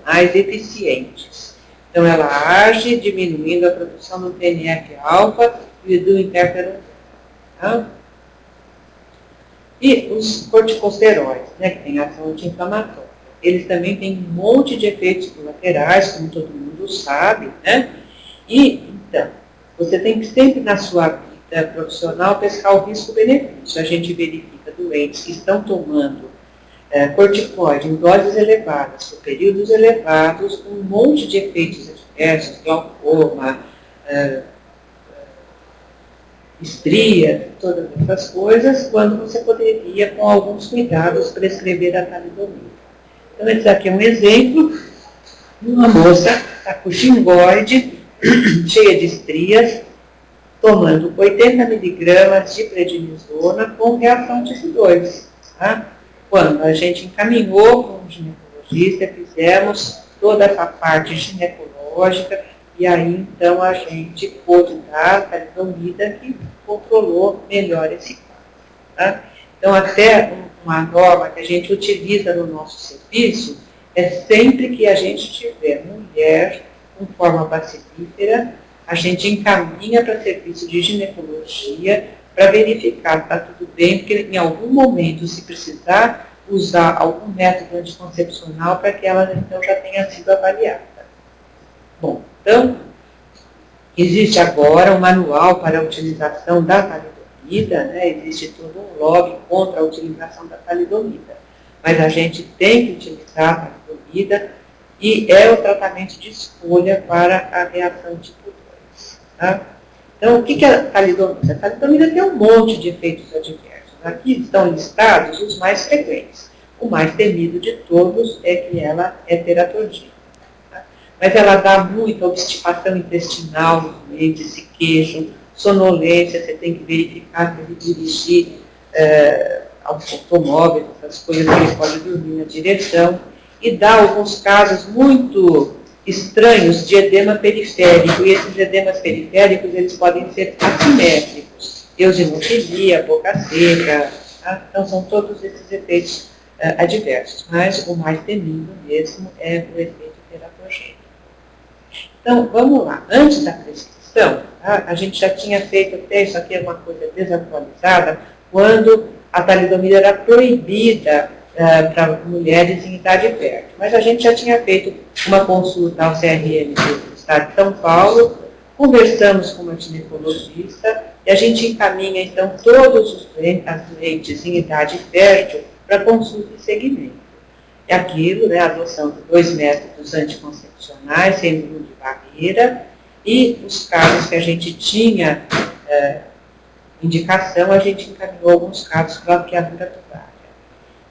mais eficientes. Então, ela age diminuindo a produção do TNF-alfa e do interferon. Tá? E os corticosteroides, né, que têm ação anti-inflamatória. Eles também têm um monte de efeitos colaterais, como todo mundo sabe, né? E, então, você tem que sempre na sua vida profissional pescar o risco-benefício. A gente verifica doentes que estão tomando corticoide em doses elevadas, por períodos elevados, com um monte de efeitos adversos, glaucoma, estria, todas essas coisas, quando você poderia, com alguns cuidados, prescrever a talidomida. Então, esse aqui é um exemplo de uma moça está com xingoide, cheia de estrias, tomando 80 miligramas de prednisona com reação tipo 2. Tá? Quando a gente encaminhou com o ginecologista, fizemos toda essa parte ginecológica, e aí, então, a gente pôde dar a talidomida que controlou melhor esse caso. Tá? Então, até uma norma que a gente utiliza no nosso serviço é sempre que a gente tiver mulher com forma bacilífera, a gente encaminha para serviço de ginecologia para verificar se está tudo bem, porque em algum momento, se precisar usar algum método anticoncepcional para que ela, então, já tenha sido avaliada. Bom, então, existe agora um manual para a utilização da talidomida, né? Existe todo um lobby contra a utilização da talidomida, mas a gente tem que utilizar a talidomida e é o tratamento de escolha para a reação tipo 2. Tá? Então, o que é a talidomida? A talidomida tem um monte de efeitos adversos. Aqui estão listados os mais frequentes. O mais temido de todos é que ela é teratogênica. Mas ela dá muita obstipação intestinal nos doentes, se queixam, sonolência, você tem que verificar se ele dirigir automóveis, essas coisas que ele pode dormir na direção, e dá alguns casos muito estranhos de edema periférico, e esses edemas periféricos eles podem ser assimétricos, eosinofilia, boca seca, tá? Então são todos esses efeitos adversos, mas o mais temido mesmo é o efeito teratogênico. Então, vamos lá. Antes da prescrição, tá? A gente já tinha feito até, isso aqui é uma coisa desatualizada, quando a talidomida era proibida para mulheres em idade fértil. Mas a gente já tinha feito uma consulta ao CRM do Estado de São Paulo, conversamos com uma ginecologista e a gente encaminha, então, todos os doentes em idade fértil para consulta e seguimento. É aquilo, né, a adoção de 2 métodos anticoncepcionais, sem número de barreira, e os casos que a gente tinha indicação, a gente encaminhou alguns casos para a bloqueadura tubaria.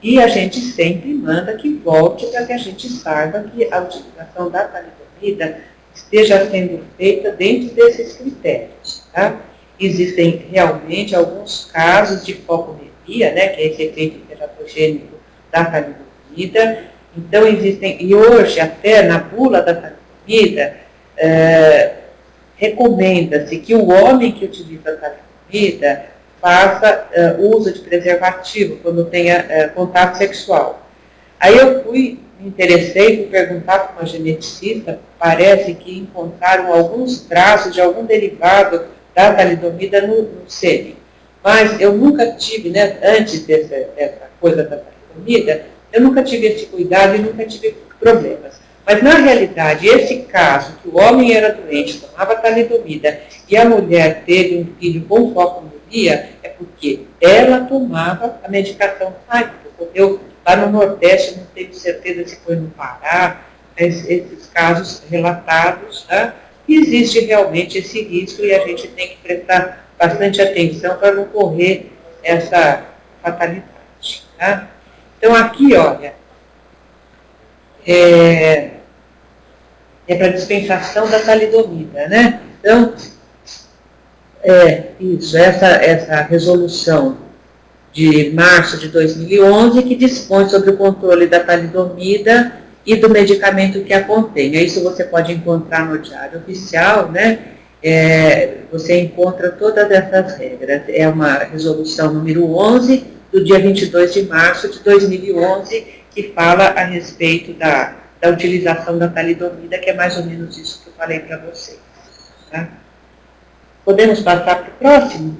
E a gente sempre manda que volte para que a gente saiba que a utilização da talidomida esteja sendo feita dentro desses critérios. Tá? Existem realmente alguns casos de focomelia, né, que é esse efeito teratogênico da talidomida. Então, existem, e hoje, até na bula da talidomida, recomenda-se que o homem que utiliza a talidomida faça uso de preservativo quando tenha contato sexual. Aí eu me interessei por perguntar para uma geneticista, parece que encontraram alguns traços de algum derivado da talidomida no sêmen. Mas eu nunca tive, né, antes dessa coisa da talidomida, eu nunca tive esse cuidado e nunca tive problemas. Mas, na realidade, esse caso, que o homem era doente, tomava talidomida, e a mulher teve um filho com focomelia, é porque ela tomava a medicação Pfizer. Eu, lá no Nordeste, não tenho certeza se foi no Pará, esses casos relatados, tá? E existe realmente esse risco e a gente tem que prestar bastante atenção para não correr essa fatalidade, tá? Então, aqui, olha, é para dispensação da talidomida, né? Então, essa resolução de março de 2011, que dispõe sobre o controle da talidomida e do medicamento que a contém. Isso você pode encontrar no Diário Oficial, né? Você encontra todas essas regras. É uma resolução número 11, do dia 22 de março de 2011, que fala a respeito da da utilização da talidomida, que é mais ou menos isso que eu falei para vocês. Tá? Podemos passar para o próximo?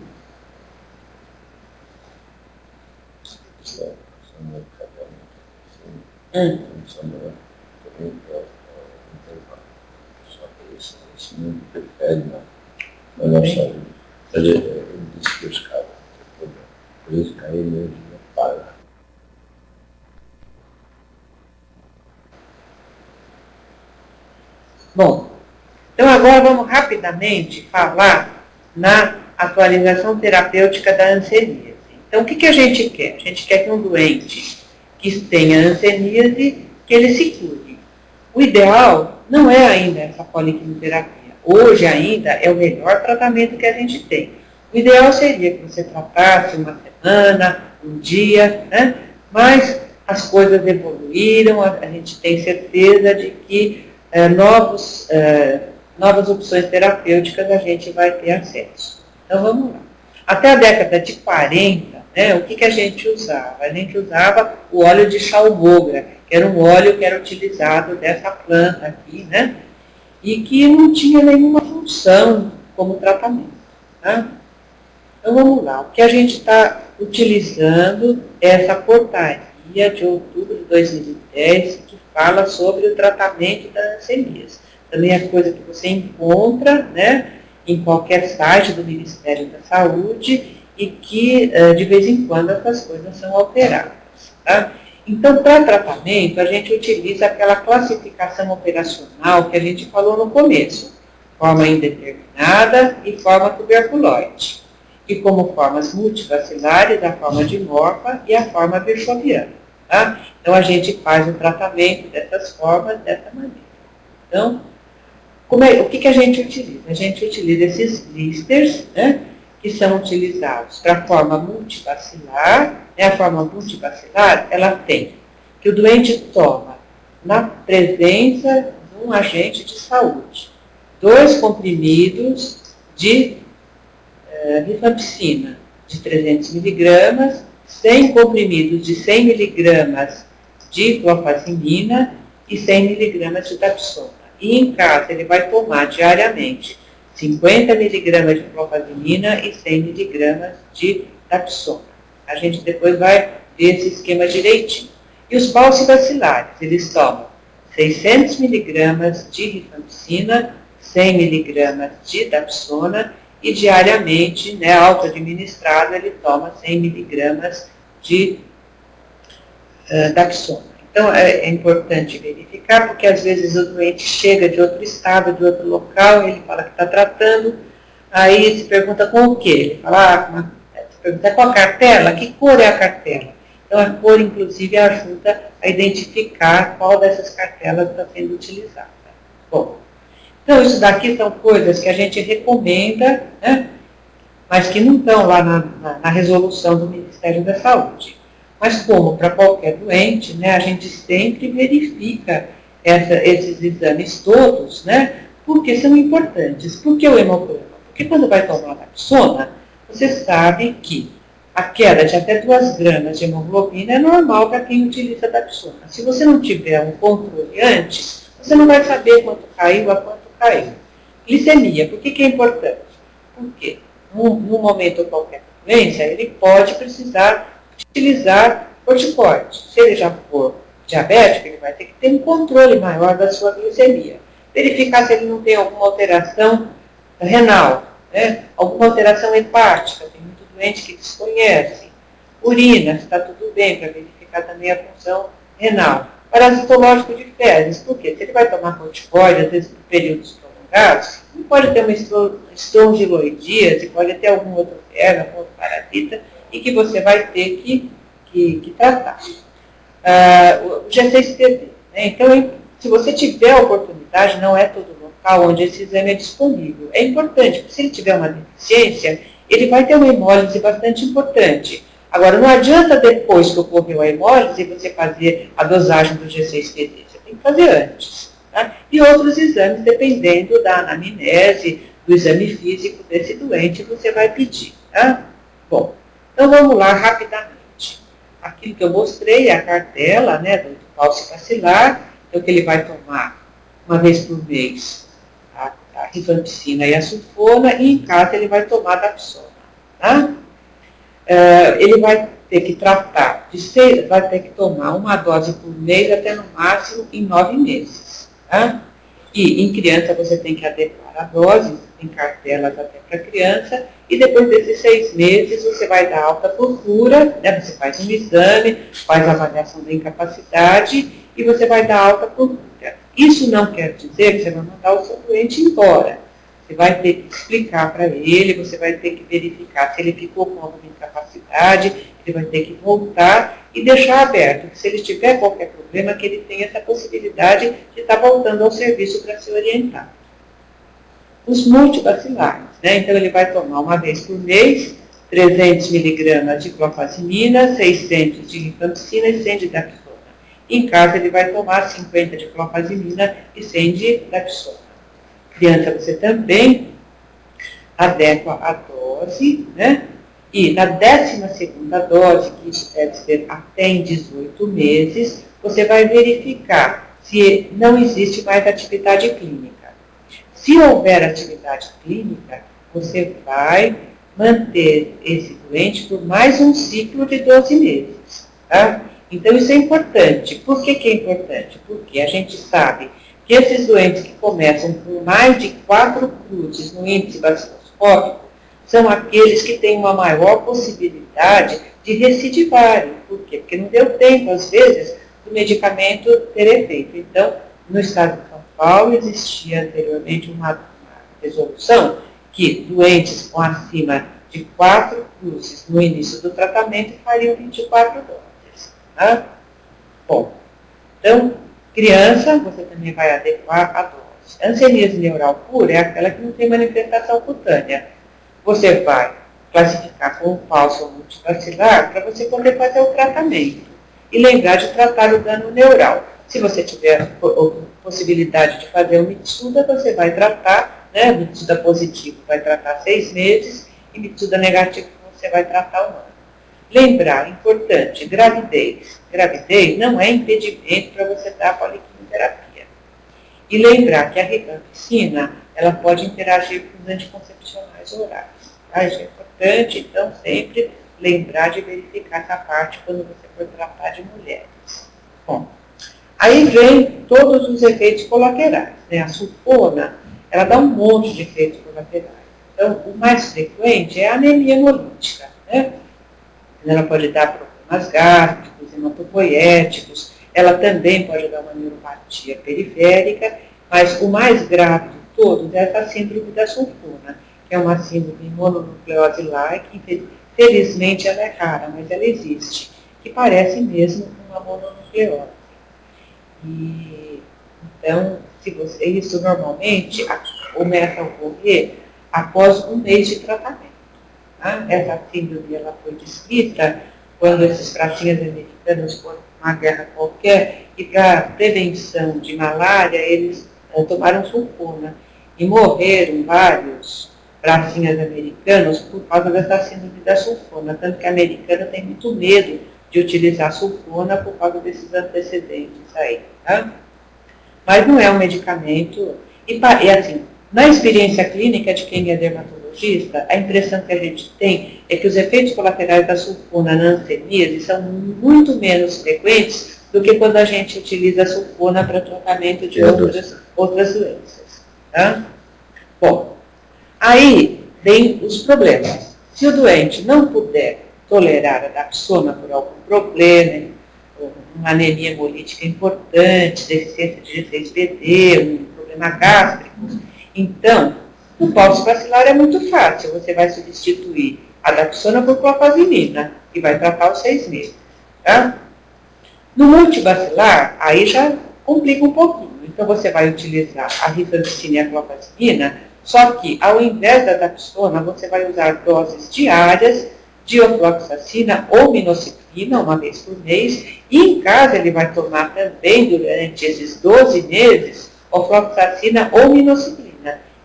Não interfere na nossa vida. Ele disse que os caras têm problema. Por isso que a energia para. Bom, então agora vamos rapidamente falar na atualização terapêutica da hanseníase. Então, o que a gente quer? A gente quer que um doente que tenha hanseníase, que ele se cure. O ideal não é ainda essa poliquimioterapia. Hoje ainda é o melhor tratamento que a gente tem. O ideal seria que você tratasse uma semana, um dia, né? Mas as coisas evoluíram, a gente tem certeza de que novas opções terapêuticas a gente vai ter acesso. Então vamos lá. Até a década de 40, né, o que a gente usava? A gente usava o óleo de chalmogra, que era um óleo que era utilizado dessa planta aqui, né? E que não tinha nenhuma função como tratamento. Tá? Então vamos lá. O que a gente está utilizando é essa portaria de outubro de 2010, que fala sobre o tratamento da hanseníase. Também é coisa que você encontra, né, em qualquer site do Ministério da Saúde e que, de vez em quando, essas coisas são alteradas. Tá? Então, para tratamento, a gente utiliza aquela classificação operacional que a gente falou no começo, forma indeterminada e forma tuberculoide, e como formas multivacilares, a forma de Morfa e a forma virchoviana. Tá? Então, a gente faz o tratamento dessas formas dessa maneira. Então, o que a gente utiliza? A gente utiliza esses blisters, né, que são utilizados para a forma multivacilar. A forma multivacilar, ela tem que o doente toma, na presença de um agente de saúde, 2 comprimidos de rifampicina de 300 miligramas, 100 comprimidos de 100 miligramas de clofazimina e 100 miligramas de dapsona. E em casa ele vai tomar diariamente 50 miligramas de clofazimina e 100 miligramas de dapsona. A gente depois vai ver esse esquema direitinho. E os paucivacilares, eles tomam 600 miligramas de rifampicina, 100 miligramas de dapsona e diariamente, né, auto-administrado, ele toma 100 miligramas de dapsona. Então, é importante verificar, porque às vezes o doente chega de outro estado, de outro local, ele fala que está tratando, aí se pergunta com o quê? Ele fala, se pergunta com a cartela, que cor é a cartela? Então, a cor, inclusive, ajuda a identificar qual dessas cartelas está sendo utilizada. Bom, então, isso daqui são coisas que a gente recomenda, né, mas que não estão lá na resolução do Ministério da Saúde. Mas como para qualquer doente, né, a gente sempre verifica esses exames todos, né, porque são importantes. Por que o hemograma? Porque quando vai tomar a dapsona, você sabe que a queda de até 2 gramas de hemoglobina é normal para quem utiliza a dapsona. Se você não tiver um controle antes, você não vai saber quanto caiu, a quanto caiu. Glicemia, por que é importante? Porque num momento qualquer da doença, ele pode precisar utilizar corticoide. Se ele já for diabético, ele vai ter que ter um controle maior da sua glicemia. Verificar se ele não tem alguma alteração renal, né? Alguma alteração hepática, tem muito doente que desconhece. Urina, se está tudo bem, para verificar também a função renal. Parasitológico de fezes, por quê? Se ele vai tomar corticoide, às vezes por períodos prolongados, não pode ter uma estrongiloidíase, pode ter algum outro verme, algum outro parasita, e que você vai ter que tratar. O G6PD. Né? Então, se você tiver a oportunidade, não é todo local onde esse exame é disponível. É importante, porque se ele tiver uma deficiência, ele vai ter uma hemólise bastante importante. Agora, não adianta depois que ocorreu a hemólise você fazer a dosagem do G6PD. Você tem que fazer antes. Tá? E outros exames, dependendo da anamnese, do exame físico desse doente, você vai pedir. Tá? Bom, então vamos lá rapidamente. Aquilo que eu mostrei é a cartela, né, do paucivacilar, Então, que ele vai tomar uma vez por mês a rifampicina e a sulfona, e em casa ele vai tomar a dapsona. Tá? Ele vai ter que tratar, vai ter que tomar uma dose por mês até no máximo em 9 meses. Tá? E em criança você tem que adequar a dose, tem cartelas até para criança, e depois desses 6 meses você vai dar alta por cura, né? Você faz um exame, faz a avaliação da incapacidade e você vai dar alta por cura. Isso não quer dizer que você vai mandar o seu doente embora. Você vai ter que explicar para ele, você vai ter que verificar se ele ficou com alguma incapacidade, ele vai ter que voltar e deixar aberto, que se ele tiver qualquer problema, que ele tenha essa possibilidade de estar voltando ao serviço para se orientar. Os multivacilares, né? Então ele vai tomar uma vez por mês 300 miligramas de clofazimina, 600 de rifampicina e 100 de dapsona. Em casa ele vai tomar 50 de clofazimina e 100 de dapsona. Criança, você também adequa a dose, né? E na 12ª dose, que isso deve ser até em 18 meses, você vai verificar se não existe mais atividade clínica. Se houver atividade clínica, você vai manter esse doente por mais um ciclo de 12 meses. Tá? Então, isso é importante. Por que é importante? Porque a gente sabe que esses doentes que começam com mais de 4 cruzes no índice baciloscópico são aqueles que têm uma maior possibilidade de recidivarem. Por quê? Porque não deu tempo, às vezes, do medicamento ter efeito. Então, no estado de São Paulo, existia anteriormente uma resolução que doentes com acima de 4 cruzes no início do tratamento fariam 24 doses. Tá? Bom, então, criança, você também vai adequar a dose. A hanseníase neural pura é aquela que não tem manifestação cutânea. Você vai classificar como falso ou multivacilar para você poder fazer o tratamento. E lembrar de tratar o dano neural. Se você tiver possibilidade de fazer o Mitsuda, você vai tratar, né? Mitsuda positivo vai tratar 6 meses e Mitsuda negativo você vai tratar 1 ano. Lembrar, importante, gravidez. Gravidez não é impedimento para você dar a poliquimioterapia. E lembrar que a rifampicina, ela pode interagir com os anticoncepcionais orais. Tá? Isso é importante, então sempre lembrar de verificar essa parte quando você for tratar de mulheres. Bom, aí vem todos os efeitos colaterais. Né? A sulfona, ela dá um monte de efeitos colaterais. Então, o mais frequente é a anemia hemolítica. Né? Ela pode dar problemas gástricos, hematopoiéticos, ela também pode dar uma neuropatia periférica, mas o mais grave de todos é essa síndrome da sulfona, que é uma síndrome mononucleose-like, felizmente ela é rara, mas ela existe, que parece mesmo uma mononucleose. E, então, isso normalmente começa a ocorrer após 1 mês de tratamento. Tá? Essa síndrome ela foi descrita quando esses pracinhas americanos foram para uma guerra qualquer e para prevenção de malária eles tomaram sulfona e morreram vários pracinhas americanos por causa dessa síndrome da sulfona, tanto que a americana tem muito medo de utilizar sulfona por causa desses antecedentes aí, tá? Mas não é um medicamento, e assim, na experiência clínica de quem é dermatologista, a impressão que a gente tem é que os efeitos colaterais da sulfona na hanseníase são muito menos frequentes do que quando a gente utiliza a sulfona para tratamento de outras doenças, tá? Bom, aí vem os problemas. Se o doente não puder tolerar a dapsona por algum problema, uma anemia hemolítica importante, deficiência de G6PD, um problema gástrico, então, no pós-vacilar é muito fácil. Você vai substituir a dapsona por clofazimina, que vai tratar os 6 meses. Tá? No multivacilar, aí já complica um pouquinho. Então, você vai utilizar a rifampicina e a clofazimina, só que, ao invés da dapsona, você vai usar doses diárias de ofloxacina ou minocyclina, uma vez por mês, e em casa ele vai tomar também, durante esses 12 meses, ofloxacina ou minocyclina.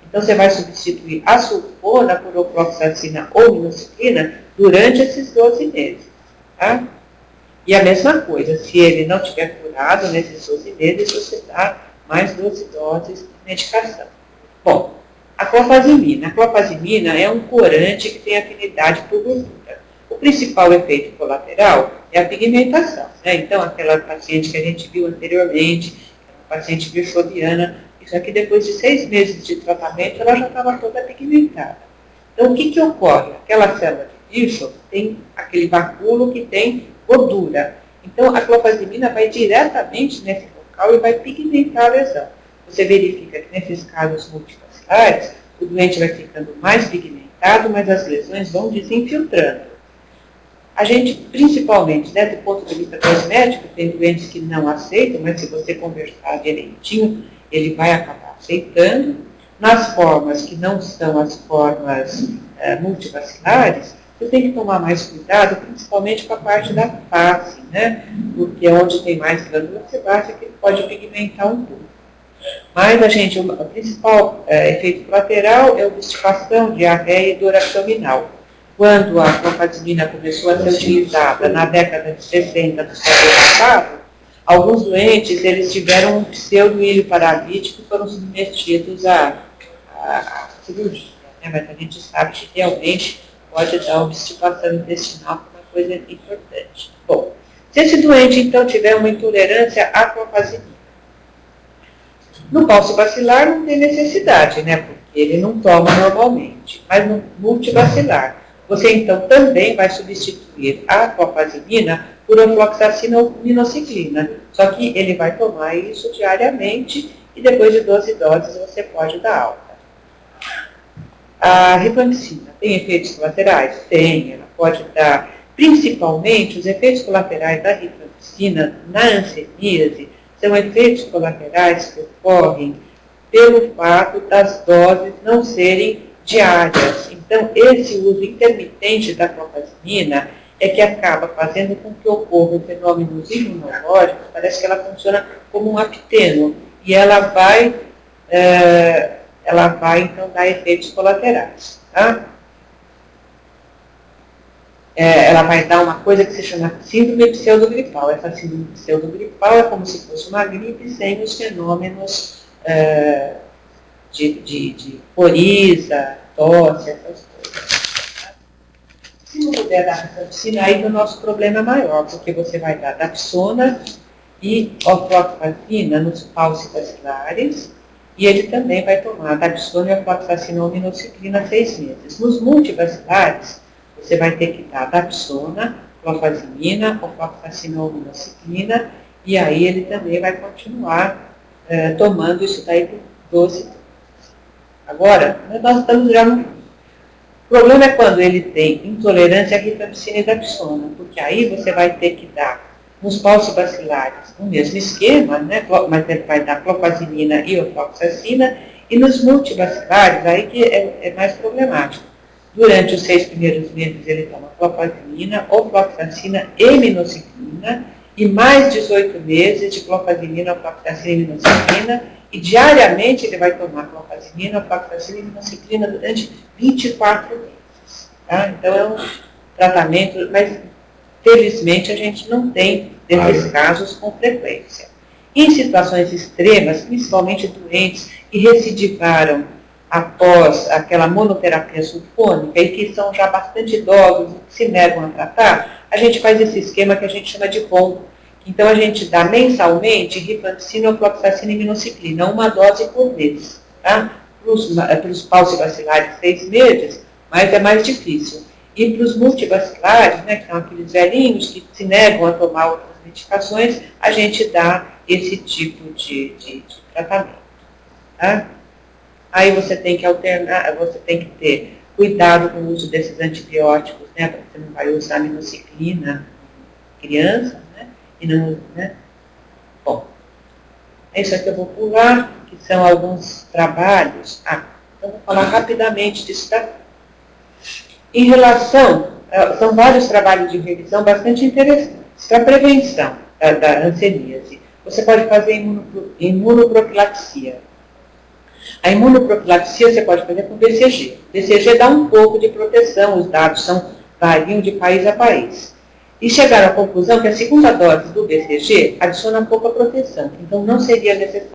Então, você vai substituir a sulfona por ofloxacina ou minocyclina durante esses 12 meses. Tá? E a mesma coisa, se ele não tiver curado nesses 12 meses, você dá mais 12 doses de medicação. Bom, a clofazimina. A clofazimina é um corante que tem afinidade por gordura. O principal efeito colateral é a pigmentação, né? Então, aquela paciente que a gente viu anteriormente, a paciente virchoviana, isso aqui depois de 6 meses de tratamento, ela já estava toda pigmentada. Então, o que ocorre? Aquela célula de bicho tem aquele vacúolo que tem gordura. Então, a clofazimina vai diretamente nesse local e vai pigmentar a lesão. Você verifica que nesses casos multifaciais, o doente vai ficando mais pigmentado, mas as lesões vão desinfiltrando. A gente, principalmente, né, do ponto de vista cosmético, tem doentes que não aceitam, mas se você conversar direitinho, ele vai acabar aceitando. Nas formas que não são as formas multivacilares, você tem que tomar mais cuidado, principalmente com a parte da face, né? Porque é onde tem mais glândula sebácea, que ele pode pigmentar um pouco. Mas, o principal efeito colateral é obstipação, diarreia e dor abdominal. Quando a clofazimina começou a ser utilizada na década de 60 do século passado, alguns doentes eles tiveram um pseudo-ilho paralítico e foram submetidos a cirurgia, né? Mas a gente sabe que realmente pode dar obstipação intestinal, que é uma coisa importante. Bom, se esse doente então tiver uma intolerância à clofazimina, no pulso bacilar não tem necessidade, né? Porque ele não toma normalmente, mas no multivacilar, você então também vai substituir a clofazimina por ofloxacina ou minociclina, só que ele vai tomar isso diariamente e depois de 12 doses você pode dar alta. A rifampicina tem efeitos colaterais? Tem, ela pode dar, principalmente os efeitos colaterais da rifampicina na hanseníase são efeitos colaterais que ocorrem pelo fato das doses não serem diárias. Então, esse uso intermitente da clofazimina é que acaba fazendo com que ocorram fenômenos imunológicos, parece que ela funciona como um apiteno, e ela vai então dar efeitos colaterais. Tá? Ela vai dar uma coisa que se chama síndrome pseudogripal. Essa síndrome pseudogripal é como se fosse uma gripe sem os fenômenos de coriza, tosse, essas coisas. Se não puder dar rifampicina, aí o nosso problema é maior, porque você vai dar dapsona e ofloxacina nos falcivacilares, e ele também vai tomar dapsona e ofloxacina ou minociclina 6 meses. Nos multivacilares, você vai ter que dar dapsona, clofazimina, ofloxacina ou minociclina, e aí ele também vai continuar tomando isso daí por 12 meses. Agora, nós estamos já no... O problema é quando ele tem intolerância à rifampicina e dapsona, porque aí você vai ter que dar nos falcivacilares o mesmo esquema, né? Mas ele vai dar clofazimina e ofloxacina, e nos multivacilares, aí que é mais problemático. Durante os 6 primeiros meses ele toma clofazimina, ofloxacina e minociclina, e mais 18 meses de clofazimina, ofloxacina e minociclina, e diariamente ele vai tomar clofazimina, ofloxacina e minociclina durante 24 meses. Tá? Então é um tratamento, mas felizmente a gente não tem desses casos com frequência. Em situações extremas, principalmente doentes que recidivaram após aquela monoterapia sulfônica e que são já bastante idosos e que se negam a tratar, a gente faz esse esquema que a gente chama de combo. Então a gente dá mensalmente rifampicina, ofloxacina e minociclina, uma dose por mês. Tá? Para os falcivacilares 6 meses, mas é mais difícil. E para os multivacilares, né, que são aqueles velhinhos que se negam a tomar outras medicações, a gente dá esse tipo de tratamento. Tá? Aí você tem que alternar, você tem que ter cuidado com o uso desses antibióticos, né? Porque você não vai usar minociclina em criança, né? E não, né? Bom, é isso aqui que eu vou pular, que são alguns trabalhos. Então vou falar rapidamente disso daqui. Em relação, são vários trabalhos de revisão bastante interessantes. Para a prevenção da hanseníase, você pode fazer imunoprofilaxia. A imunoprofilaxia você pode fazer com BCG. BCG dá um pouco de proteção, os dados variam de país a país. E chegaram à conclusão que a segunda dose do BCG adiciona pouca proteção, então não seria necessário